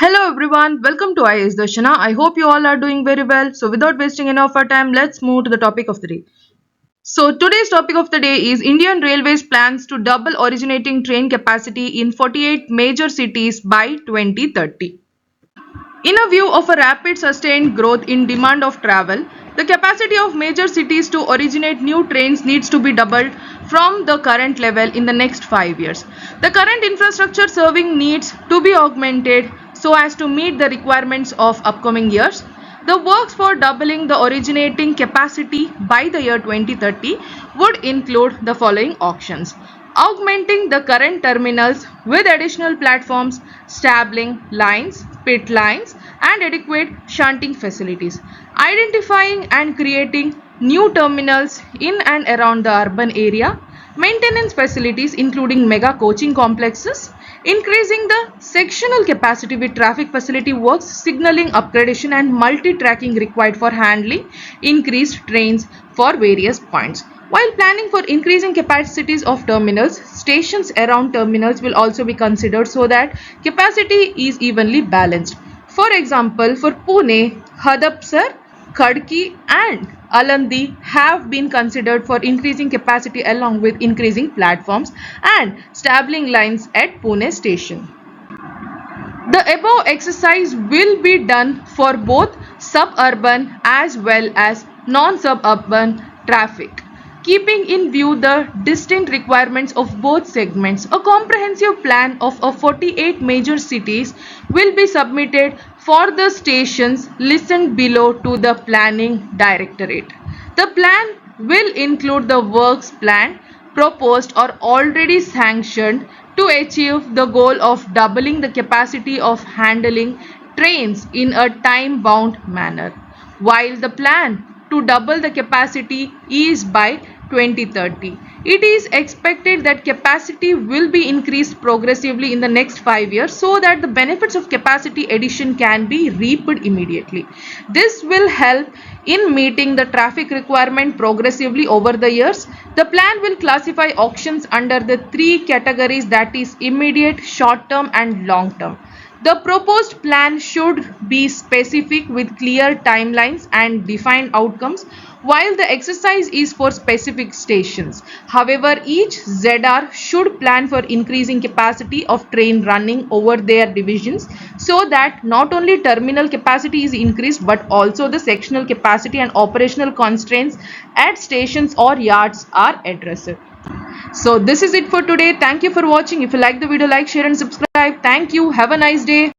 Hello everyone, welcome to IAS Darshana. I hope you all are doing very well. So without wasting enough of our time, let's move to the topic of the day. So today's topic of the day is Indian Railways plans to double originating train capacity in 48 major cities by 2030. In a view of a rapid sustained growth in demand of travel, the capacity of major cities to originate new trains needs to be doubled from the current level in the next 5 years. The current infrastructure serving needs to be augmented so as to meet the requirements of upcoming years. The works for doubling the originating capacity by the year 2030 would include the following options: augmenting the current terminals with additional platforms, stabling lines, pit lines, and adequate shunting facilities, identifying and creating new terminals in and around the urban area, maintenance facilities including mega coaching complexes, increasing the sectional capacity with traffic facility works, signaling upgradation and multi-tracking required for handling increased trains for various points. While planning for increasing capacities of terminals, stations around terminals will also be considered so that capacity is evenly balanced. For example, for Pune, Hadapsar, Khadki and Alandi have been considered for increasing capacity along with increasing platforms and stabling lines at Pune station. The above exercise will be done for both suburban as well as non-suburban traffic, keeping in view the distinct requirements of both segments. A comprehensive plan of 48 major cities will be submitted for the stations listed below to the Planning Directorate. The plan will include the works plan proposed or already sanctioned to achieve the goal of doubling the capacity of handling trains in a time-bound manner. While the plan to double the capacity is by 2030, it is expected that capacity will be increased progressively in the next 5 years so that the benefits of capacity addition can be reaped immediately. This will help in meeting the traffic requirement progressively over the years. The plan will classify auctions under the three categories, that is immediate, short term and long term. The proposed plan should be specific with clear timelines and defined outcomes, while the exercise is for specific stations. However, each ZR should plan for increasing capacity of train running over their divisions so that not only terminal capacity is increased but also the sectional capacity and operational constraints at stations or yards are addressed. So this is it for today. Thank you for watching. If you like the video, like, share and subscribe. Thank you. Have a nice day.